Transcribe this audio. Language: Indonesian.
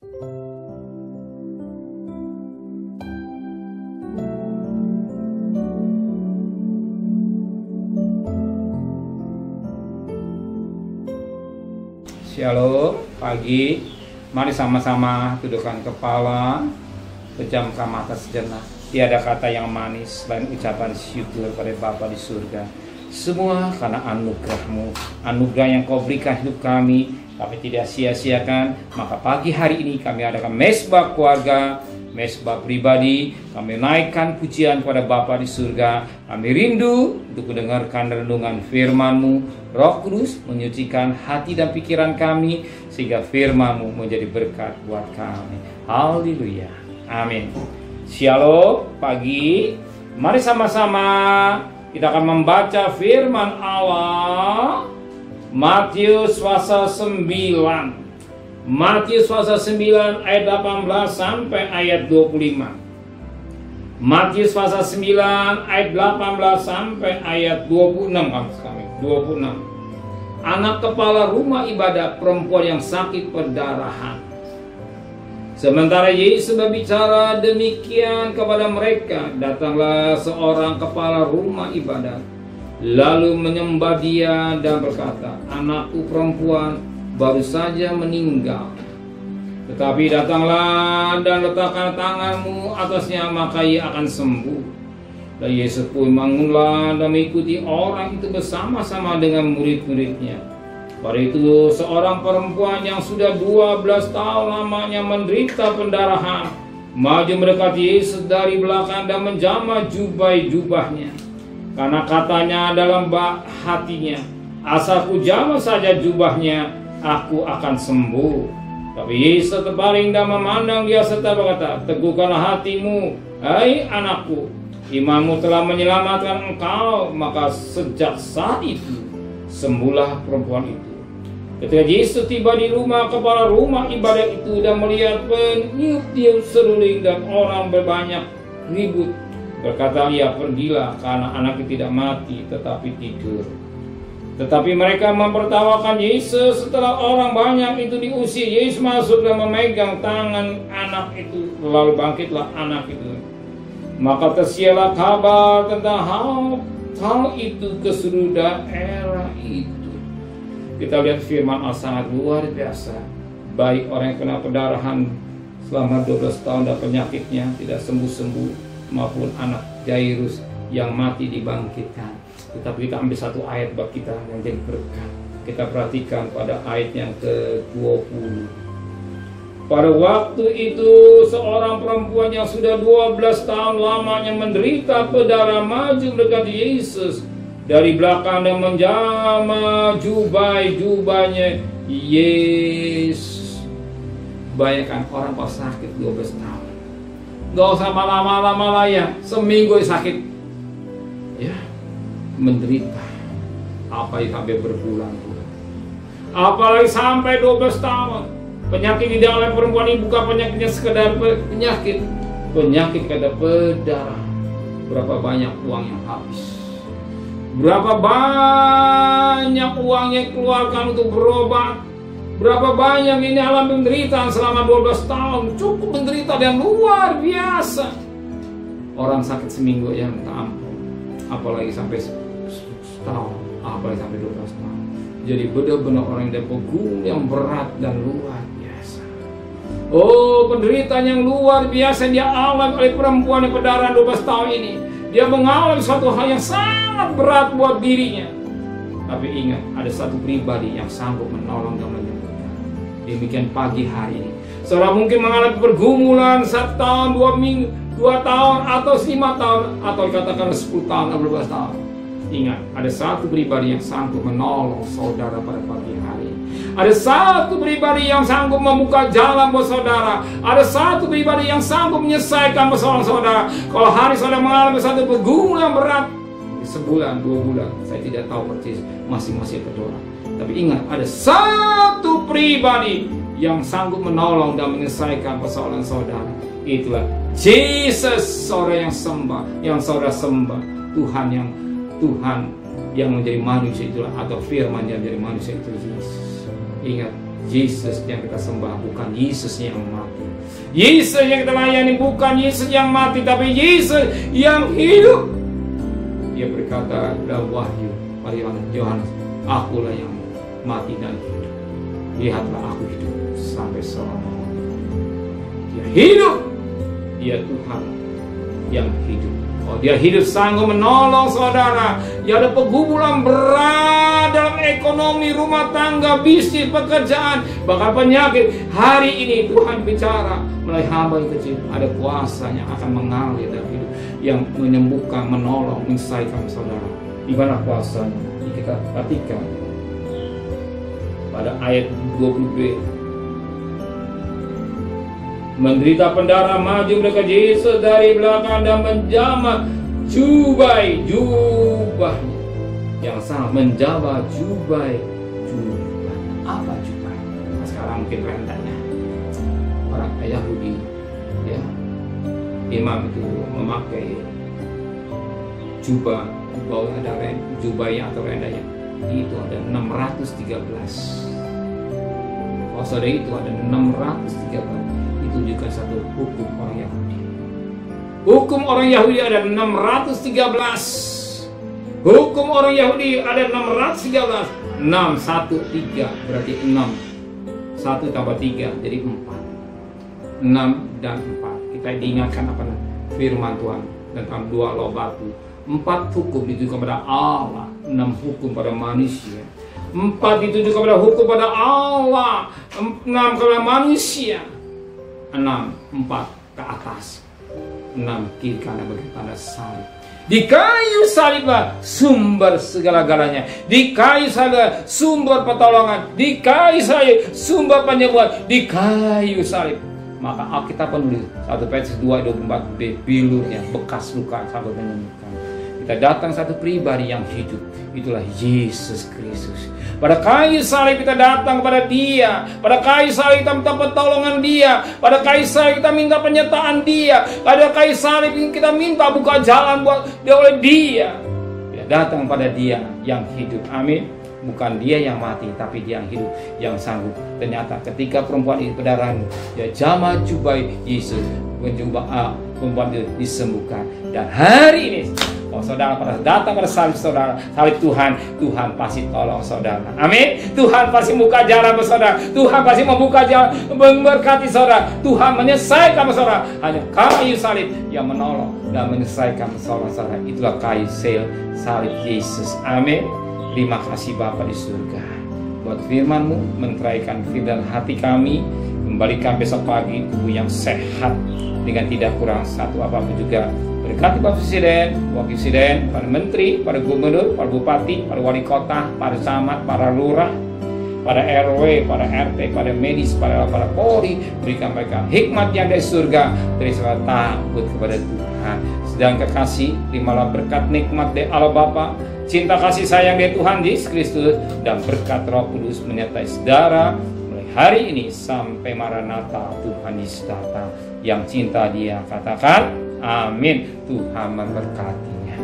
Shalom, pagi. Mari sama-sama tundukkan kepala, pejamkan mata sejenak. Tiada kata yang manis selain ucapan syukur pada Bapa di surga. Semua karena anugerah-Mu, anugerah yang Kau berikan hidup kami tidak sia-siakan. Maka pagi hari ini kami adakan mesbah keluarga, mesbah pribadi. Kami naikkan pujian kepada Bapa di surga. Kami rindu untuk mendengarkan renungan firman-Mu. Roh Kudus menyucikan hati dan pikiran kami sehingga firman-Mu menjadi berkat buat kami. Haleluya. Amin. Shalom pagi. Mari sama-sama kita akan membaca firman Allah. Matius pasal 9. Matius pasal 9 ayat 18 sampai ayat 25. Matius pasal 9 ayat 18 sampai ayat 26 kami. 26. Anak kepala rumah ibadah perempuan yang sakit perdarahan. Sementara Yesus berbicara demikian kepada mereka, datanglah seorang kepala rumah ibadah, lalu menyembah dia dan berkata, anakku perempuan baru saja meninggal. Tetapi datanglah dan letakkan tanganmu atasnya, maka ia akan sembuh. Dan Yesus pun bangunlah dan mengikuti orang itu bersama-sama dengan murid-muridnya. Pada itu seorang perempuan yang sudah 12 tahun lamanya menderita pendarahan maju mendekati Yesus dari belakang dan menjamah jubahnya. Karena katanya dalam hatinya, asal ku jamah saja jubahnya, aku akan sembuh. Tapi Yesus terbaring dan memandang dia serta berkata, teguhkanlah hatimu, hai anakku, imanmu telah menyelamatkan engkau. Maka sejak saat itu sembuhlah perempuan itu. Ketika Yesus tiba di rumah kepala rumah ibadah itu dan melihat peniup-tiup seruling dan orang berbanyak ribut, berkata ia, pergilah, karena anaknya tidak mati tetapi tidur. Tetapi mereka mempertawakan Yesus. Setelah orang banyak itu diusir, Yesus masuk dan memegang tangan anak itu, lalu bangkitlah anak itu. Maka tersiarlah kabar tentang hal itu ke seluruh daerah itu. Kita lihat firman Allah sangat luar biasa. Baik orang yang kena pendarahan selama 12 tahun dan penyakitnya tidak sembuh-sembuh, maupun anak Jairus yang mati dibangkitkan. Tetapi kita ambil satu ayat buat kita yang jadi berkat. Kita perhatikan pada ayat yang ke-20. Pada waktu itu seorang perempuan yang sudah 12 tahun lamanya menderita pendarahan maju mendekati Yesus dari belakang dan menjamah jubahnya Yesus. Bayangkan orang kalau sakit 12 tahun, gak usah lama-lama lah ya, seminggu sakit ya, menderita. Apalagi sampai berbulan-bulan, apalagi sampai 12 tahun. Penyakit di dalam perempuan ini bukan penyakitnya sekedar penyakit kata pendarahan. Berapa banyak uang yang habis, berapa banyak uang yang keluarkan untuk berobat, berapa banyak ini alami penderitaan selama 12 tahun. Cukup menderita dan luar biasa. Orang sakit seminggu ya minta ampun, apalagi sampai setahun, apalagi sampai 12 tahun. Jadi benar-benar orang yang punggung yang berat dan luar biasa. Oh, penderitaan yang luar biasa dia alami oleh perempuan yang pendarahan 12 tahun ini. Dia mengalami suatu hal yang sangat berat buat dirinya. Tapi ingat, ada satu pribadi yang sanggup menolong dan menyembuhkan. Demikian pagi hari ini. Seorang mungkin mengalami pergumulan 1 tahun, 2 minggu, 2 tahun, atau 5 tahun, atau dikatakan 10 tahun, 12 tahun. Ingat, ada satu pribadi yang sanggup menolong saudara pada pagi hari. Ada satu pribadi yang sanggup membuka jalan buat saudara. Ada satu pribadi yang sanggup menyelesaikan persoalan saudara. Kalau hari saudara mengalami satu pergumulan berat, sebulan, 2 bulan, saya tidak tahu persis, masing-masing berdoa. Tapi ingat, ada satu pribadi yang sanggup menolong dan menyelesaikan persoalan saudara. Itulah Jesus, saudara yang saudara sembah. Tuhan yang menjadi manusia itulah, atau firman yang menjadi manusia itu Yesus. Ingat, Yesus yang kita sembah bukan Yesus yang mati. Yesus yang kita layani bukan Yesus yang mati, tapi Yesus yang hidup. Dia berkata dalam Wahyu pada Yohanes, akulah yang mati dan hidup. Lihatlah aku hidup sampai selama-lamanya. Dia hidup. Dia Tuhan yang hidup. Oh, dia hidup sanggup menolong saudara. Ya, ada pergumulan berat dalam ekonomi, rumah tangga, bisnis, pekerjaan, bahkan penyakit. Hari ini Tuhan bicara melalui hamba yang kecil. Ada kuasa yang akan mengalir dalam hidup, yang menyembuhkan, menolong, menyelesaikan saudara. Di mana kuasanya? Kita perhatikan pada ayat 20b. Menderita pendarahan maju dekat Yesus dari belakang dan menjamah jubahnya yang sangat menjamah jubahnya. Apa jubah? Sekarang mungkin rendahnya orang Yahudi, ya, imam itu memakai jubah, bawah ada jubahnya atau rendahnya itu ada 613. Oh, saudara, itu ada 613. Tunjukkan satu hukum orang Yahudi. Hukum orang Yahudi ada 613. Hukum orang Yahudi ada 613. 6, 1, 3 berarti 6. 1 tambah 3 jadi 4. 6 dan 4. Kita diingatkan apa? Firman Tuhan tentang 2 loh batu. 4 hukum ditujukan kepada Allah, 6 hukum pada manusia. 4 ditujukan kepada hukum pada Allah, 6 kepada manusia. 6, 4 ke atas, 6 kiri kanan bagi tanda salib. Di kayu saliblah sumber segala-galanya. Di kayu salib sumber pertolongan. Di kayu salib sumber penyembuhan. Di kayu salib. Maka Alkitab penulis 1 Petrus 2:24b, bilurnya bekas luka sampai menyembuhkan. Kita datang satu pribadi yang hidup, itulah Yesus Kristus. Pada kayu salib kita datang kepada Dia. Pada kayu salib kita minta pertolongan Dia. Pada kayu salib kita minta penyertaan Dia. Pada kayu salib kita minta buka jalan buat dia oleh Dia. Kita datang pada Dia yang hidup. Amin. Bukan Dia yang mati, tapi Dia yang hidup, yang sanggup. Ternyata ketika perempuan itu pendarahan, dia jamah jubah Yesus, perempuan itu disembuhkan. Dan hari ini, saudara pada datang pada salib saudara, salib Tuhan, Tuhan pasti tolong saudara. Amin. Tuhan pasti buka jalan buat saudara. Tuhan pasti membuka jalan, memberkati saudara. Tuhan menyelesaikan saudara. Hanya kayu salib yang menolong dan menyelesaikan saudara. Itulah kayu salib Yesus. Amin. Terima kasih Bapa di surga buat firman-Mu, menceraikan firman hati kami, kembalikan besok pagi tubuh yang sehat dengan tidak kurang satu apapun juga. Berkati Bapak Presiden, Wakil Presiden, para Menteri, para Gubernur, para Bupati, para Wali Kota, para Camat, para Lurah, para RW, para RT, para medis, para Polri. Berikan mereka hikmat yang dari surga, dari segala takut kepada Tuhan. Sedang kekasih, terimalah berkat nikmat dari Allah Bapa, cinta kasih sayang dari Tuhan Yesus Kristus, dan berkat Roh Kudus menyertai saudara mulai hari ini sampai Maranatha Tuhan Yesus datang. Yang cinta Dia katakan amin. Tuhan memberkatinya.